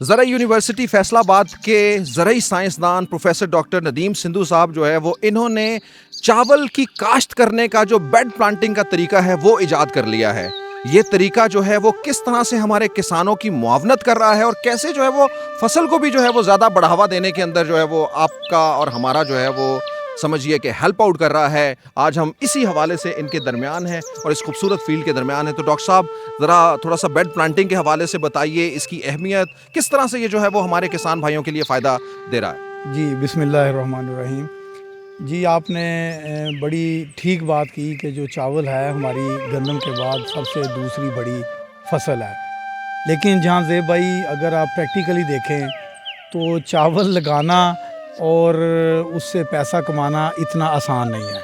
ज़रई university Faisalabad के ज़रई साइंसदान professor doctor Nadeem Sindhu साहब जो है वो इन्होंने चावल की काश्त करने का जो बेड प्लांटिंग का तरीका है वो इजाद कर लिया है। ये तरीका जो है वो किस तरह से हमारे किसानों की मुआवनत कर रहा है और कैसे जो है वो फसल को भी जो है वो ज़्यादा बढ़ावा देने के अंदर जो है वो आपका और हमारा जो है वो समझिए कि हेल्प आउट कर रहा है। आज हम इसी हवाले से इनके दरमियान हैं और इस खूबसूरत फील्ड के दरमियान है। तो डॉक्टर साहब ज़रा थोड़ा सा बेड प्लांटिंग के हवाले से बताइए, इसकी अहमियत किस तरह से ये जो है वो हमारे किसान भाइयों के लिए फ़ायदा दे रहा है। जी बिस्मिल्लाहिर्रहमानिर्रहीम। जी आपने बड़ी ठीक बात की कि जो चावल है हमारी गंदम के बाद सबसे दूसरी बड़ी फसल है। लेकिन जहाँ ज़ेब भाई अगर आप प्रैक्टिकली देखें तो चावल लगाना और उससे पैसा कमाना इतना आसान नहीं है।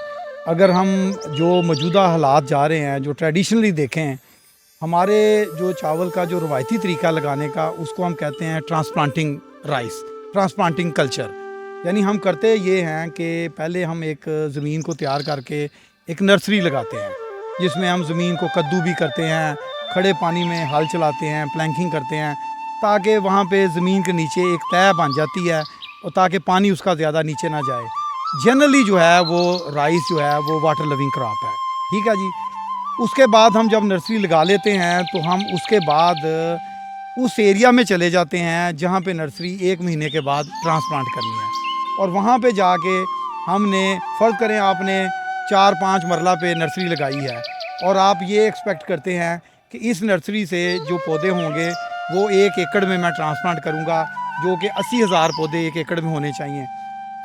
अगर हम जो मौजूदा हालात जा रहे हैं, जो ट्रेडिशनली देखें, हमारे जो चावल का जो रवायती तरीका लगाने का उसको हम कहते हैं ट्रांसप्लांटिंग राइस, ट्रांसप्लांटिंग कल्चर। यानी हम करते ये हैं कि पहले हम एक ज़मीन को तैयार करके एक नर्सरी लगाते हैं जिसमें हम ज़मीन को कद्दू भी करते हैं, खड़े पानी में हल चलाते हैं, प्लैंकिंग करते हैं ताकि वहाँ पे ज़मीन के नीचे एक तह बन जाती है और ताकि पानी उसका ज़्यादा नीचे ना जाए। जनरली जो है वो राइस जो है वो वाटर लविंग क्रॉप है, ठीक है जी। उसके बाद हम जब नर्सरी लगा लेते हैं तो हम उसके बाद उस एरिया में चले जाते हैं जहाँ पे नर्सरी 1 महीने के बाद ट्रांसप्लांट करनी है। और वहाँ पे जाके हमने फ़र्ज़ करें आपने 4-5 मरला पे नर्सरी लगाई है और आप ये एक्सपेक्ट करते हैं कि इस नर्सरी से जो पौधे होंगे वो 1 एकड़ में मैं ट्रांसप्लांट करूँगा, जो कि 80,000 पौधे 1 एकड़ में होने चाहिए।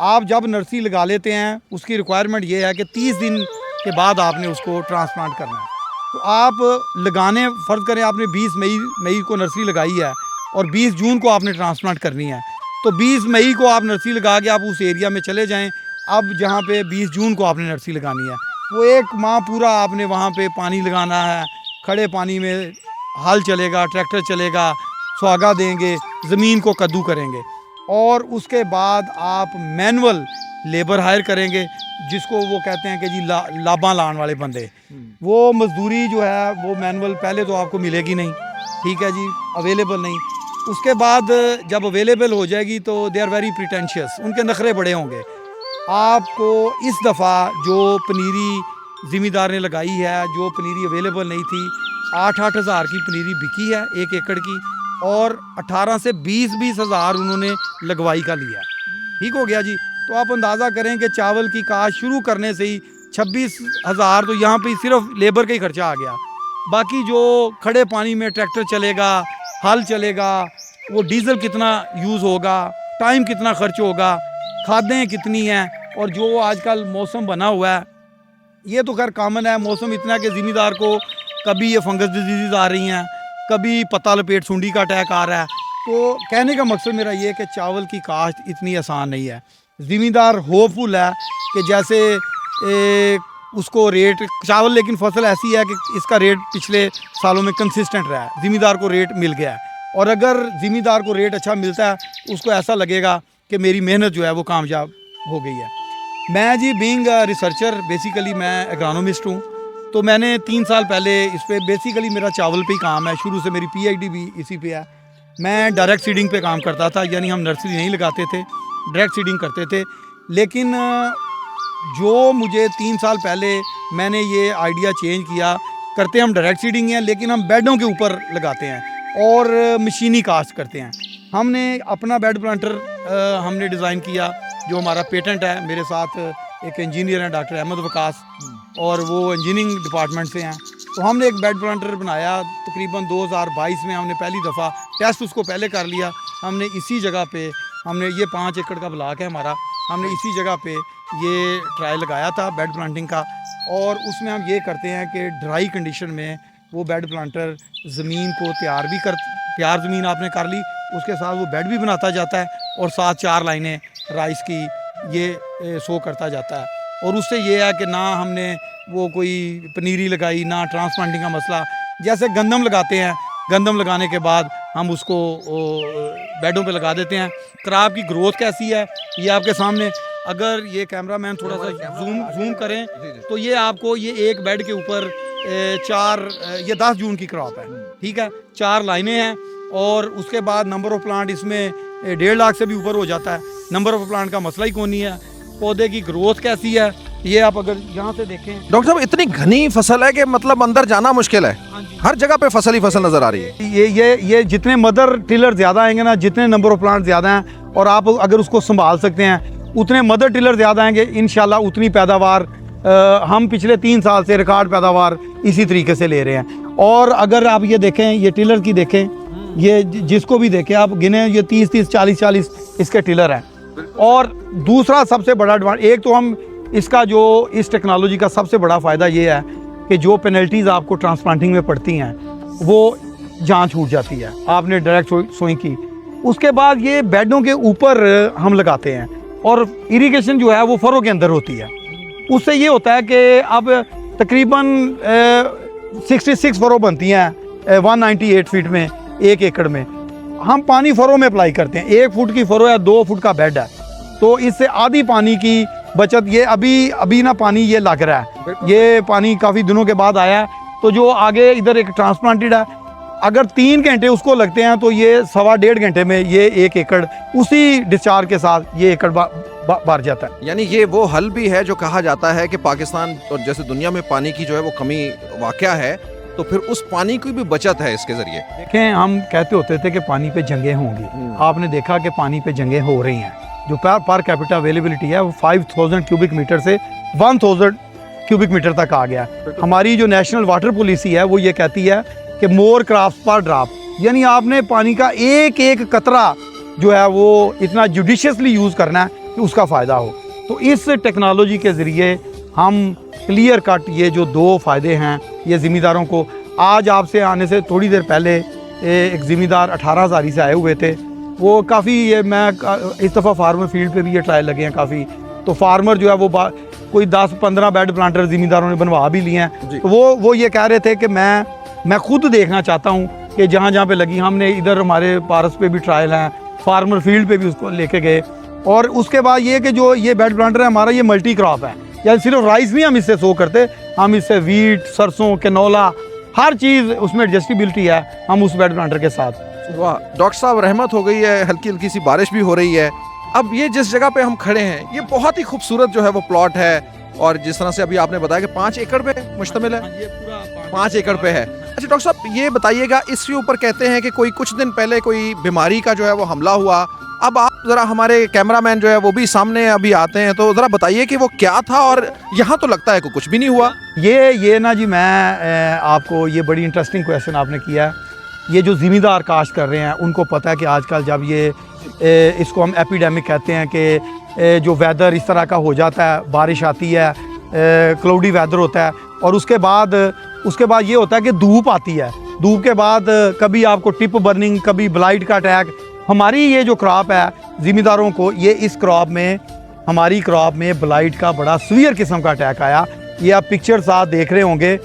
आप जब नर्सरी लगा लेते हैं उसकी रिक्वायरमेंट ये है कि 30 दिन के बाद आपने उसको ट्रांसप्लांट करना है। तो आप लगाने फ़र्ज़ करें आपने 20 मई को नर्सरी लगाई है और 20 जून को आपने ट्रांसप्लांट करनी है, तो 20 मई को आप नर्सरी लगा के आप उस एरिया में चले जाएं। अब जहाँ पे 20 जून को आपने नर्सरी लगानी है वो 1 माह पूरा आपने वहाँ पे पानी लगाना है, खड़े पानी में हल चलेगा, ट्रैक्टर चलेगा, सुहागा देंगे, ज़मीन को कद्दू करेंगे और उसके बाद आप मैनुअल लेबर हायर करेंगे जिसको वो कहते हैं कि जी लाबा लान वाले बंदे। वो मजदूरी जो है वो मैनुअल पहले तो आपको मिलेगी नहीं, ठीक है जी, अवेलेबल नहीं। उसके बाद जब अवेलेबल हो जाएगी तो दे आर वेरी प्रिटेंशियस, उनके नखरे बड़े होंगे। आपको इस दफ़ा जो पनीरी ज़मींदार ने लगाई है, जो पनीरी अवेलेबल नहीं थी, 8-8 हज़ार की पनीरी बिकी है 1 एकड़ की और 18 से 20-20 हज़ार उन्होंने लगवाई का लिया। ठीक हो गया जी। तो आप अंदाज़ा करें कि चावल की काश्त शुरू करने से ही 26,000 तो यहाँ पे सिर्फ लेबर का ही खर्चा आ गया। बाकी जो खड़े पानी में ट्रैक्टर चलेगा, हल चलेगा, वो डीज़ल कितना यूज़ होगा, टाइम कितना खर्च होगा, खादें कितनी हैं, और जो आजकल मौसम बना हुआ है ये तो खैर कॉमन है। मौसम इतना है कि ज़मींदार को कभी ये फंगस डिजीज़ आ रही हैं, कभी पत्ता लपेट सुंडी का अटैक आ रहा है। तो कहने का मकसद मेरा ये है कि चावल की काश्त इतनी आसान नहीं है। ज़मींदार होपफुल है कि जैसे उसको रेट चावल, लेकिन फसल ऐसी है कि इसका रेट पिछले सालों में कंसिस्टेंट रहा है, ज़मींदार को रेट मिल गया है। और अगर ज़मींदार को रेट अच्छा मिलता है उसको ऐसा लगेगा कि मेरी मेहनत जो है वो कामयाब हो गई है। मैं जी बीइंग रिसर्चर, बेसिकली मैं एग्रोनॉमिस्ट हूँ, तो मैंने 3 साल पहले इस पे बेसिकली मेरा चावल पे ही काम है, शुरू से मेरी पीएचडी भी इसी पे है। मैं डायरेक्ट सीडिंग पे काम करता था, यानी हम नर्सरी नहीं लगाते थे, डायरेक्ट सीडिंग करते थे। लेकिन जो मुझे 3 साल पहले मैंने ये आइडिया चेंज किया, करते हम डायरेक्ट सीडिंग है लेकिन हम बेडों के ऊपर लगाते हैं और मशीनी काश्त करते हैं। हमने अपना बेड प्लांटर हमने डिज़ाइन किया जो हमारा पेटेंट है। मेरे साथ एक इंजीनियर हैं डॉक्टर अहमद वकास, और वो इंजीनियरिंग डिपार्टमेंट से हैं। तो हमने एक बेड प्लांटर बनाया तकरीबन 2022 में। हमने पहली दफ़ा टेस्ट उसको पहले कर लिया। हमने इसी जगह पे, हमने ये 5 एकड़ का ब्लॉक है हमारा, हमने इसी जगह पे ये ट्रायल लगाया था बेड प्लांटिंग का। और उसमें हम ये करते हैं कि ड्राई कंडीशन में वो बेड प्लांटर ज़मीन को तैयार ज़मीन आपने कर ली, उसके साथ वो बेड भी बनाता जाता है और साथ 4 लाइनें राइस की ये शो करता जाता है। और उससे ये है कि ना हमने वो कोई पनीरी लगाई, ना ट्रांसप्लांटिंग का मसला। जैसे गंदम लगाते हैं, गंदम लगाने के बाद हम उसको बेडों पे लगा देते हैं। क्रॉप की ग्रोथ कैसी है ये आपके सामने, अगर ये कैमरा मैन थोड़ा सा जूम करें तो ये आपको ये एक बेड के ऊपर 4 ये 10 जून की क्रॉप है, ठीक है, 4 लाइनें हैं और उसके बाद नंबर ऑफ प्लांट इसमें 1.5 लाख से भी ऊपर हो जाता है। नंबर ऑफ प्लांट का मसला ही कोई नहीं है। पौधे की ग्रोथ कैसी है ये आप अगर यहाँ से देखें। डॉक्टर साहब इतनी घनी फसल है कि मतलब अंदर जाना मुश्किल है, हर जगह पे फसल ही फसल नजर आ रही है। ये जितने मदर टिलर ज़्यादा आएंगे ना, जितने नंबर ऑफ प्लांट ज़्यादा हैं और आप अगर उसको संभाल सकते हैं, उतने मदर टिलर ज़्यादा आएंगे, इंशाल्लाह उतनी पैदावार हम पिछले 3 साल से रिकॉर्ड पैदावार इसी तरीके से ले रहे हैं। और अगर आप ये देखें, ये टिलर की देखें, ये जिसको भी देखें आप गिने, ये 30-30 40-40 इसके टिलर हैं। और दूसरा सबसे बड़ा एडवांटेज, एक तो हम इसका जो इस टेक्नोलॉजी का सबसे बड़ा फ़ायदा ये है कि जो पेनल्टीज़ आपको ट्रांसप्लांटिंग में पड़ती हैं वो जान छूट जाती है, आपने डायरेक्ट सोई की। उसके बाद ये बेडों के ऊपर हम लगाते हैं और इरिगेशन जो है वो फरों के अंदर होती है। उससे ये होता है कि अब तकरीबन 66 फरो बनती हैं 198 फीट में, 1 एकड़ में। हम पानी फरों में अप्लाई करते हैं, 1 फुट की फरो है, 2 फुट का बेड है, तो इससे आधी पानी की बचत। ये अभी ना पानी ये लग रहा है, ये पानी काफ़ी दिनों के बाद आया है, तो जो आगे इधर एक ट्रांसप्लांटेड है, अगर 3 घंटे उसको लगते हैं तो ये 1.25 घंटे में ये 1 एकड़ उसी डिस्चार्ज के साथ ये एकड़ भर जाता है। यानी ये वो हल भी है जो कहा जाता है कि पाकिस्तान और जैसे दुनिया में पानी की जो है वो कमी वाक़या है, तो फिर उस पानी की भी बचत है इसके जरिए। देखें, हम कहते होते थे कि पानी पे जंगें होंगी, आपने देखा कि पानी पे जंगें हो रही हैं। जो पर कैपिटा अवेलेबिलिटी है वो 5000 क्यूबिक मीटर से 1000 क्यूबिक मीटर तक आ गया। हमारी जो नेशनल वाटर पॉलिसी है वो ये कहती है कि मोर क्रॉप्स पर ड्रॉप, यानी आपने पानी का एक एक कतरा जो है वो इतना जुडिशियसली यूज़ करना है कि उसका फ़ायदा हो। तो इस टेक्नोलॉजी के ज़रिए हम क्लियर कट ये जो 2 फ़ायदे हैं ये ज़िम्मेदारों को। आज आपसे आने से थोड़ी देर पहले एक ज़िम्मेदार 18 हज़ारी से आए हुए थे, वो काफ़ी ये मैं इस दफ़ा फार्मर फील्ड पे भी ये ट्रायल लगे हैं काफ़ी, तो फार्मर जो है वो कोई 10-15 बेड प्लांटर ज़िम्मेदारों ने बनवा भी लिए हैं। तो वो ये कह रहे थे कि मैं खुद देखना चाहता हूँ कि जहाँ जहाँ पे लगी, हमने इधर हमारे पारस पे भी ट्रायल हैं, फार्मर फील्ड पे भी उसको लेके गए। और उसके बाद ये कि जो ये बेड प्लांटर है हमारा, ये मल्टी क्रॉप है, यानी सिर्फ राइस नहीं हम इससे सो करते, हम इससे वीट, सरसों, कैनोला, हर चीज़ उसमें एडजस्टिबिलिटी है हम उस बेड प्लांटर के साथ। वाह डॉक्टर साहब, रहमत हो गई है, हल्की हल्की सी बारिश भी हो रही है। अब ये जिस जगह पे हम खड़े हैं ये बहुत ही खूबसूरत जो है वो प्लॉट है, और जिस तरह से अभी आपने बताया कि 5 एकड़ पे मुश्तमिल है, ये पूरा 5 एकड़ पे है। अच्छा डॉक्टर साहब ये बताइएगा, इसके ऊपर कहते हैं कि कोई कुछ दिन पहले कोई बीमारी का जो है वो हमला हुआ। अब आप ज़रा, हमारे कैमरामैन जो है वो भी सामने अभी आते हैं, तो ज़रा बताइए कि वो क्या था, और यहाँ तो लगता है कि कुछ भी नहीं हुआ। ये ना जी, मैं आपको ये बड़ी इंटरेस्टिंग क्वेश्चन आपने किया है। ये जो ज़िम्मेदार काश्त कर रहे हैं उनको पता है कि आजकल जब ये इसको हम एपिडेमिक कहते हैं कि जो वेदर इस तरह का हो जाता है, बारिश आती है, क्लाउडी वेदर होता है, और उसके बाद ये होता है कि धूप आती है, धूप के बाद कभी आपको टिप बर्निंग, कभी ब्लाइट का अटैक। हमारी ये जो क्रॉप है ज़िम्मेदारों को, ये इस क्रॉप में, हमारी क्रॉप में ब्लाइट का बड़ा सीवियर किस्म का अटैक आया। ये आप पिक्चर साथ देख रहे होंगे,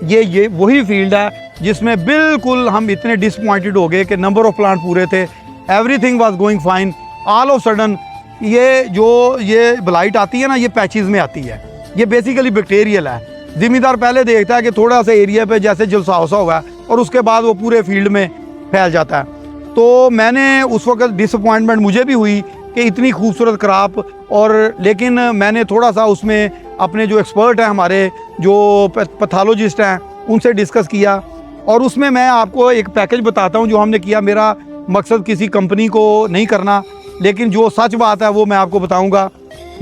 ये वही फील्ड है जिसमें बिल्कुल हम इतने डिसपॉइंटेड हो गए कि नंबर ऑफ प्लांट पूरे थे, everything was going fine. All of sudden ये ब्लाइट आती है ना, ये पैचेस में आती है, ये बेसिकली बैक्टीरियल है। ज़िम्मेदार पहले देखता है कि थोड़ा सा एरिया पे जैसे जलसावसा हुआ है, और उसके बाद वो पूरे फील्ड में फैल जाता है। तो मैंने उस वक्त डिसअपॉइंटमेंट मुझे भी हुई कि इतनी खूबसूरत क्रॉप, और लेकिन मैंने थोड़ा सा उसमें अपने जो एक्सपर्ट हैं, हमारे जो पैथोलॉजिस्ट हैं, उनसे डिस्कस किया, और उसमें मैं आपको एक पैकेज बताता हूं जो हमने किया। मेरा मकसद किसी कंपनी को नहीं करना, लेकिन जो सच बात है वो मैं आपको बताऊंगा।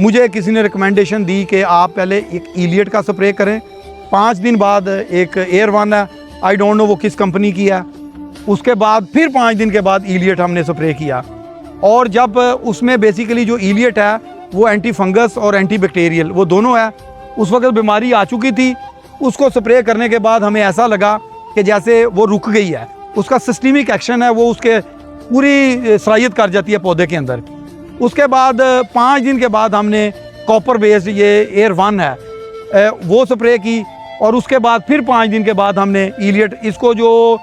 मुझे किसी ने रिकमेंडेशन दी कि आप पहले एक इलियट का स्प्रे करें, 5 दिन बाद एक एयर वन है, आई डोंट नो वो किस कंपनी की है, उसके बाद फिर 5 दिन के बाद इलियट हमने स्प्रे किया। और जब उसमें बेसिकली जो इलियट है वो एंटी फंगस और एंटी बैक्टीरियल वो दोनों है, उस वक्त बीमारी आ चुकी थी। उसको स्प्रे करने के बाद हमें ऐसा लगा कि जैसे वो रुक गई है, उसका सिस्टमिक एक्शन है, वो उसके पूरी सलाहियत कर जाती है पौधे के अंदर। उसके बाद 5 दिन के बाद हमने कॉपर बेस्ड ये एयर वन है वो स्प्रे की, और उसके बाद फिर 5 दिन के बाद हमने इलियट, इसको जो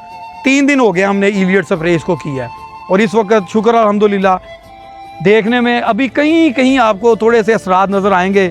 3 दिन हो गए हमने इलियट स्प्रे इसको किया है। और इस वक्त शुक्र अल्हम्दुलिल्लाह देखने में अभी कहीं कहीं आपको थोड़े से असरात नज़र आएंगे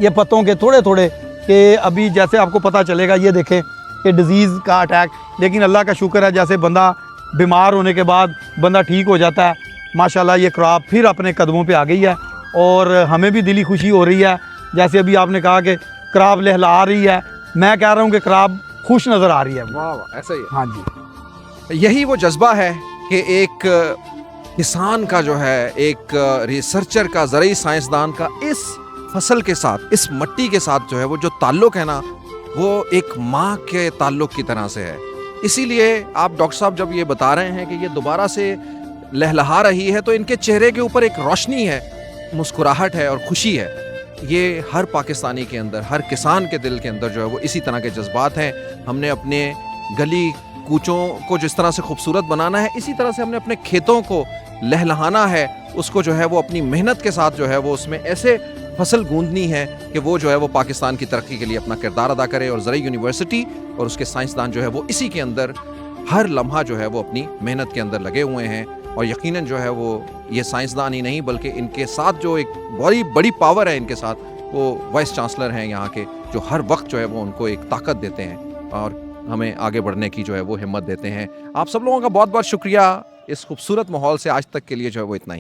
ये पत्तों के थोड़े थोड़े, कि अभी जैसे आपको पता चलेगा, ये देखें कि डिज़ीज़ का अटैक। लेकिन अल्लाह का शुक्र है, जैसे बंदा बीमार होने के बाद बंदा ठीक हो जाता है। माशाल्लाह ये क्रॉप फिर अपने कदमों पे आ गई है और हमें भी दिली खुशी हो रही है। जैसे अभी आपने कहा कि क्रॉप लहला रही है, मैं कह रहा हूँ कि क्रॉप खुश नज़र आ रही है। वाह वाह, ऐसा ही है। हाँ जी, यही वो जज्बा है कि एक किसान का जो है, एक रिसर्चर का, ज़रूरी साइंसदान का इस फसल के साथ, इस मट्टी के साथ जो है वो जो ताल्लुक है ना, वो एक माँ के ताल्लुक की तरह से है। इसीलिए आप डॉक्टर साहब जब ये बता रहे हैं कि ये दोबारा से लहलहा रही है, तो इनके चेहरे के ऊपर एक रोशनी है, मुस्कुराहट है और खुशी है। ये हर पाकिस्तानी के अंदर, हर किसान के दिल के अंदर जो है वो इसी तरह के जज्बात हैं। हमने अपने गली कूचों को जिस तरह से खूबसूरत बनाना है, इसी तरह से हमने अपने खेतों को लहलहाना है। उसको जो है वो अपनी मेहनत के साथ जो है वो उसमें ऐसे फसल गूंदनी है कि वो जो है वो पाकिस्तान की तरक्की के लिए अपना किरदार अदा करे। और ज़रूरी यूनिवर्सिटी और उसके साइंसदान जो है वो इसी के अंदर हर लम्हा जो है वो अपनी मेहनत के अंदर लगे हुए हैं। और यकीनन जो है वो ये साइंसदान ही नहीं बल्कि इनके साथ जो एक बड़ी बड़ी पावर है इनके साथ, वो वाइस चांसलर हैं यहाँ के, जो हर वक्त जो है वो उनको एक ताकत देते हैं और हमें आगे बढ़ने की जो है वो हिम्मत देते हैं। आप सब लोगों का बहुत बहुत शुक्रिया। इस खूबसूरत माहौल से आज तक के लिए जो है वो इतना ही।